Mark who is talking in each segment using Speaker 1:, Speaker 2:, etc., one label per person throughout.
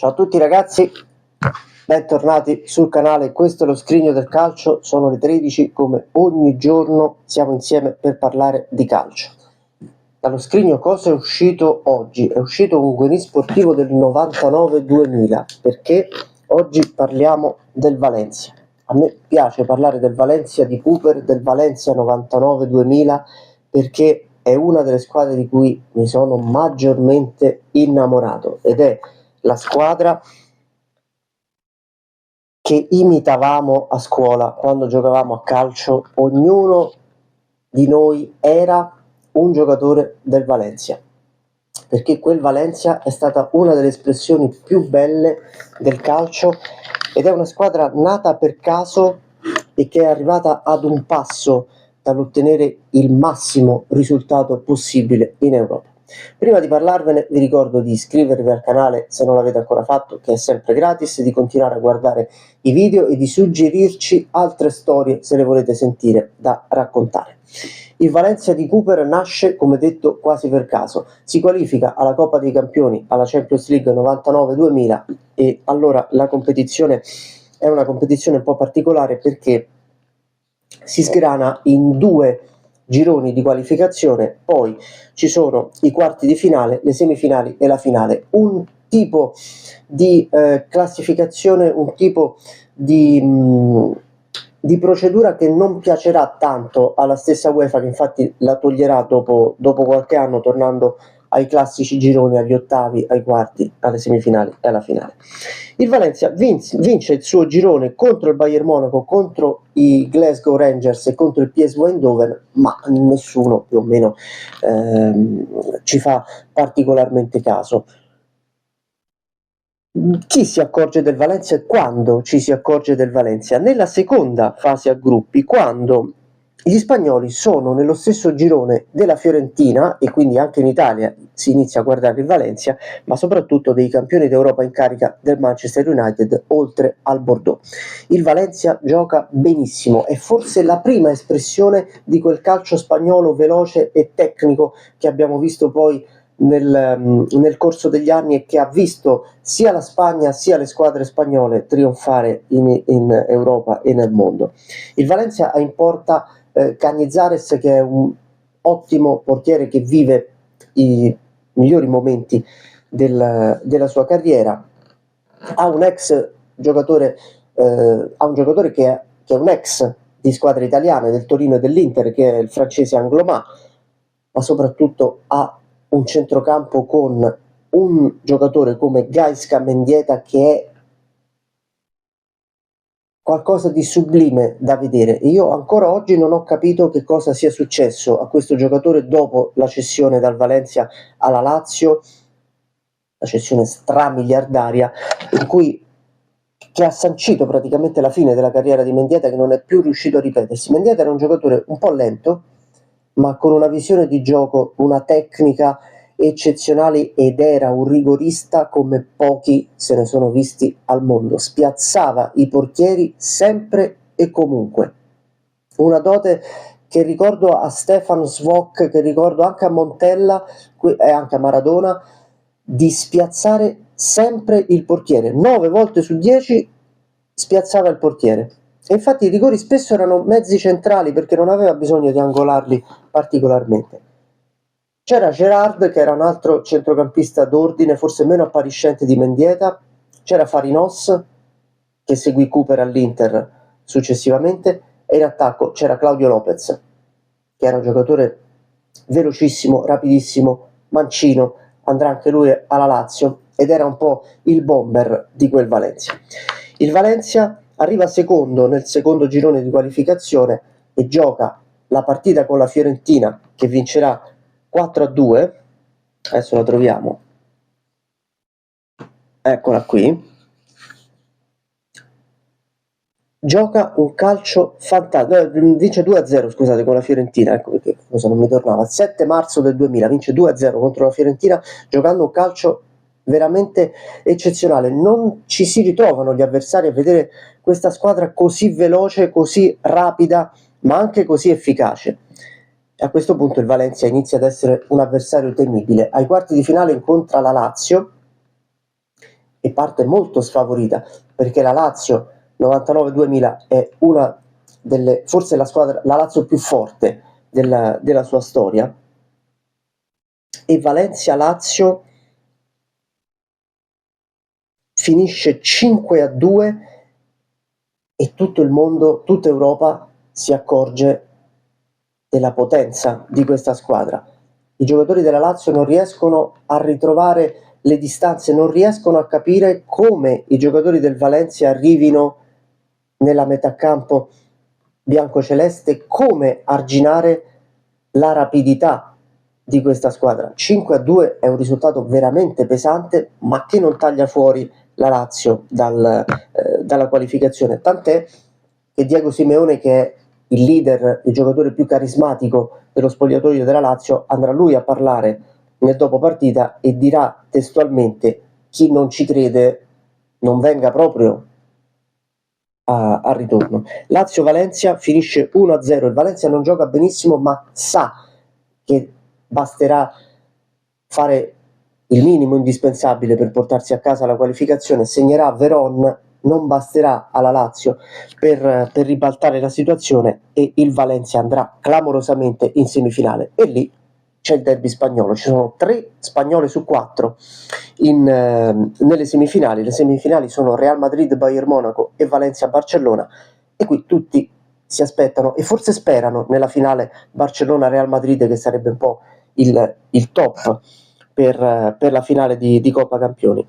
Speaker 1: Ciao a tutti ragazzi, bentornati sul canale, questo è lo Scrigno del Calcio, sono le 13, come ogni giorno siamo insieme per parlare di calcio. Dallo Scrigno cosa è uscito oggi? È uscito un Guerin sportivo del 99-2000, perché oggi parliamo del Valencia. A me piace parlare del Valencia di Cooper, del Valencia 99-2000, perché è una delle squadre di cui mi sono maggiormente innamorato ed è la squadra che imitavamo a scuola quando giocavamo a calcio. Ognuno di noi era un giocatore del Valencia, perché quel Valencia è stata una delle espressioni più belle del calcio ed è una squadra nata per caso e che è arrivata ad un passo dall'ottenere il massimo risultato possibile in Europa. Prima di parlarvene vi ricordo di iscrivervi al canale se non l'avete ancora fatto, che è sempre gratis, di continuare a guardare i video e di suggerirci altre storie se le volete sentire da raccontare. Il Valencia di Cooper nasce, come detto, quasi per caso, si qualifica alla Coppa dei Campioni, alla Champions League 99-2000 e allora la competizione è una competizione un po' particolare perché si sgrana in due gironi di qualificazione, poi ci sono i quarti di finale, le semifinali e la finale. Un tipo di classificazione, un tipo di procedura che non piacerà tanto alla stessa UEFA, che infatti la toglierà dopo qualche anno, tornando ai classici gironi, agli ottavi, ai quarti, alle semifinali e alla finale. Il Valencia vince il suo girone contro il Bayern Monaco, contro i Glasgow Rangers e contro il PSV Eindhoven, ma nessuno più o meno ci fa particolarmente caso. Chi si accorge del Valencia e quando ci si accorge del Valencia? Nella seconda fase a gruppi, quando gli spagnoli sono nello stesso girone della Fiorentina e quindi anche in Italia si inizia a guardare il Valencia, ma soprattutto dei campioni d'Europa in carica del Manchester United, oltre al Bordeaux. Il Valencia gioca benissimo, è forse la prima espressione di quel calcio spagnolo veloce e tecnico che abbiamo visto poi nel corso degli anni e che ha visto sia la Spagna sia le squadre spagnole trionfare in Europa e nel mondo. Il Valencia ha in porta Cañizares, che è un ottimo portiere che vive i migliori momenti della sua carriera. Ha un ex giocatore, ha un giocatore che è un ex di squadre italiane, del Torino e dell'Inter, che è il francese Angloma, ma soprattutto ha un centrocampo con un giocatore come Gaisca Mendieta che è qualcosa di sublime da vedere. Io ancora oggi non ho capito che cosa sia successo a questo giocatore dopo la cessione dal Valencia alla Lazio, la cessione stramiliardaria in cui che ha sancito praticamente la fine della carriera di Mendieta, che non è più riuscito a ripetersi. Mendieta era un giocatore un po' lento, ma con una visione di gioco, una tecnica eccezionale ed era un rigorista come pochi se ne sono visti al mondo. Spiazzava i portieri sempre e comunque. Una dote che ricordo a Stefan Svok, che ricordo anche a Montella e anche a Maradona, di spiazzare sempre il portiere. 9 volte su 10 spiazzava il portiere. E infatti i rigori spesso erano mezzi centrali perché non aveva bisogno di angolarli particolarmente. C'era Gerard, che era un altro centrocampista d'ordine, forse meno appariscente di Mendieta. C'era Farinos, che seguì Cooper all'Inter successivamente, e in attacco c'era Claudio Lopez, che era un giocatore velocissimo, rapidissimo, mancino, andrà anche lui alla Lazio ed era un po' il bomber di quel Valencia. Il Valencia arriva secondo nel secondo girone di qualificazione e gioca la partita con la Fiorentina, che vincerà 4-2. Adesso la troviamo, eccola qui. Gioca un calcio fantastico, vince 2-0, scusate, con la Fiorentina, ecco perché cosa non mi tornava. Il 7 marzo del 2000 vince 2-0 contro la Fiorentina, giocando un calcio veramente eccezionale. Non ci si ritrovano gli avversari a vedere questa squadra così veloce, così rapida, ma anche così efficace. E a questo punto il Valencia inizia ad essere un avversario temibile. Ai quarti di finale incontra la Lazio, e parte molto sfavorita, perché la Lazio 99-2000 è una delle, forse la Lazio più forte della sua storia, e Valencia-Lazio finisce 5-2 e tutto il mondo, tutta Europa si accorge della potenza di questa squadra. I giocatori della Lazio non riescono a ritrovare le distanze, non riescono a capire come i giocatori del Valencia arrivino nella metà campo biancoceleste, come arginare la rapidità di questa squadra. 5-2 è un risultato veramente pesante, ma che non taglia fuori la Lazio dalla qualificazione, tant'è che Diego Simeone, che è il leader, il giocatore più carismatico dello spogliatoio della Lazio, andrà lui a parlare nel dopo partita e dirà testualmente: chi non ci crede non venga proprio al ritorno. Lazio-Valencia finisce 1-0, il Valencia non gioca benissimo, ma sa che basterà fare il minimo indispensabile per portarsi a casa la qualificazione. Segnerà Veron, non basterà alla Lazio per ribaltare la situazione, e il Valencia andrà clamorosamente in semifinale, e lì c'è il derby spagnolo. Ci sono 3 spagnole su 4 nelle semifinali. Le semifinali sono Real Madrid, Bayern Monaco e Valencia Barcellona, e qui tutti si aspettano e forse sperano nella finale Barcellona-Real Madrid, che sarebbe un po' il top per la finale di Coppa Campioni.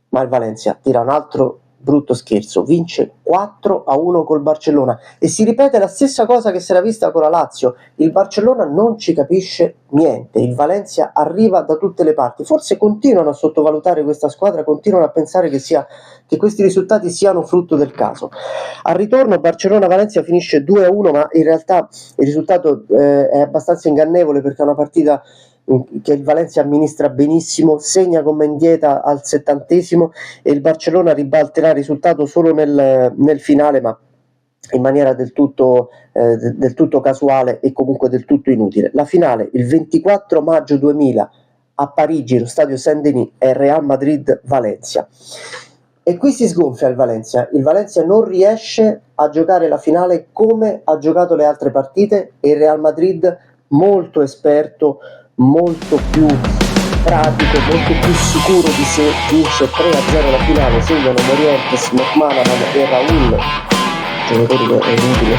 Speaker 1: Ma il Valencia tira un altro brutto scherzo, vince 4-1 col Barcellona, e si ripete la stessa cosa che si era vista con la Lazio. Il Barcellona non ci capisce niente, il Valencia arriva da tutte le parti. Forse continuano a sottovalutare questa squadra, continuano a pensare che questi risultati siano frutto del caso. Al ritorno Barcellona-Valencia finisce 2-1, ma in realtà il risultato è abbastanza ingannevole, perché è una partita che il Valencia amministra benissimo, segna con Mendieta al 70° e il Barcellona ribalterà il risultato solo nel finale, ma in maniera del tutto casuale e comunque del tutto inutile. La finale il 24 maggio 2000 a Parigi, lo stadio Saint-Denis, è Real Madrid-Valencia. E qui si sgonfia il Valencia non riesce a giocare la finale come ha giocato le altre partite, e il Real Madrid, molto esperto, molto più pratico, molto più sicuro di sé, vince 3-0 la finale. Segnano Morientes, McManaman e Raul, giocatori che è inutile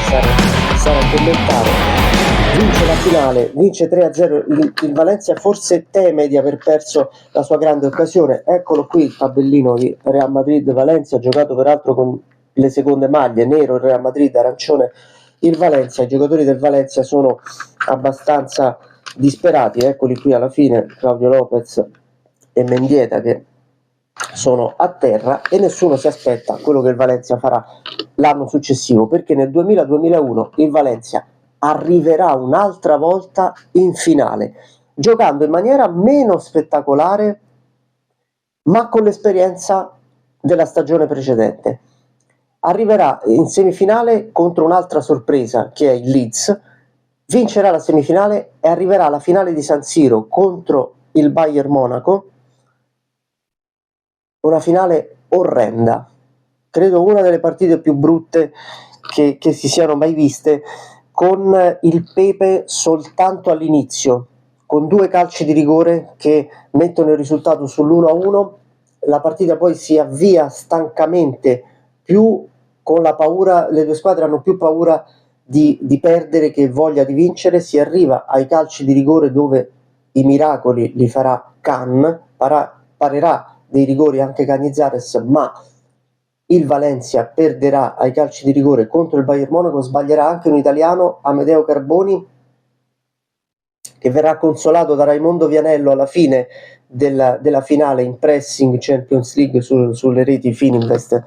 Speaker 1: stare a commentare. Vince la finale, vince 3-0. Il Valencia forse teme di aver perso la sua grande occasione. Eccolo qui il tabellino di Real Madrid-Valencia, giocato peraltro con le seconde maglie, nero il Real Madrid, arancione il Valencia. I giocatori del Valencia sono abbastanza disperati, eccoli qui alla fine, Claudio Lopez e Mendieta che sono a terra, e nessuno si aspetta quello che il Valencia farà l'anno successivo, perché nel 2000-2001 il Valencia arriverà un'altra volta in finale, giocando in maniera meno spettacolare, ma con l'esperienza della stagione precedente. Arriverà in semifinale contro un'altra sorpresa, che è il Leeds, vincerà la semifinale e arriverà alla finale di San Siro contro il Bayern Monaco, una finale orrenda, credo una delle partite più brutte che si siano mai viste, con il pepe soltanto all'inizio, con 2 calci di rigore che mettono il risultato sull'1-1. La partita poi si avvia stancamente, più con la paura, le 2 squadre hanno più paura di perdere che voglia di vincere. Si arriva ai calci di rigore, dove i miracoli li farà Can, parerà dei rigori anche Canizares, ma il Valencia perderà ai calci di rigore contro il Bayern Monaco. Sbaglierà anche un italiano, Amedeo Carboni, che verrà consolato da Raimondo Vianello alla fine della finale in pressing Champions League sulle reti Fininvest,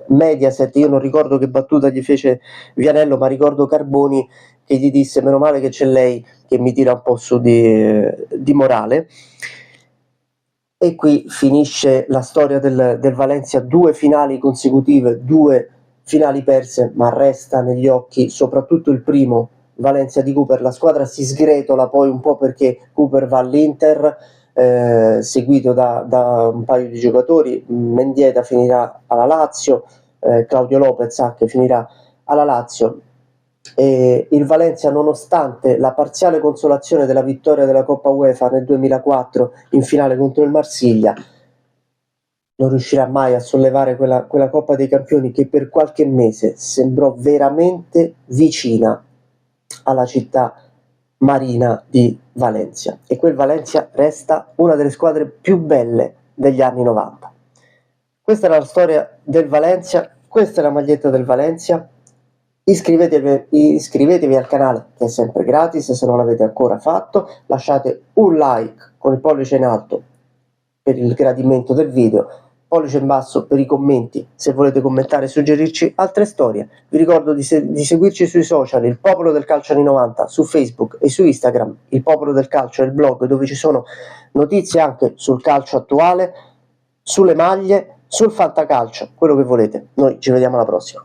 Speaker 1: Mediaset. Io non ricordo che battuta gli fece Vianello, ma ricordo Carboni che gli disse: meno male che c'è lei che mi tira un po' su di morale. E qui finisce la storia del Valencia, 2 finali consecutive, 2 finali perse, ma resta negli occhi soprattutto il primo Valencia di Cooper. La squadra si sgretola poi un po' perché Cooper va all'Inter, seguito da un paio di giocatori. Mendieta finirà alla Lazio, Claudio Lopez anche finirà alla Lazio. E il Valencia, nonostante la parziale consolazione della vittoria della Coppa UEFA nel 2004 in finale contro il Marsiglia, non riuscirà mai a sollevare quella Coppa dei Campioni che per qualche mese sembrò veramente vicina alla città marina di Valencia, e quel Valencia resta una delle squadre più belle degli anni 90. Questa è la storia del Valencia, questa è la maglietta del Valencia. Iscrivetevi al canale, che è sempre gratis se non l'avete ancora fatto, lasciate un like con il pollice in alto per il gradimento del video, pollice in basso per i commenti se volete commentare e suggerirci altre storie. Vi ricordo di seguirci sui social, il Popolo del Calcio anni 90, su Facebook e su Instagram. Il Popolo del Calcio è il blog dove ci sono notizie anche sul calcio attuale, sulle maglie, sul fantacalcio, quello che volete. Noi ci vediamo alla prossima.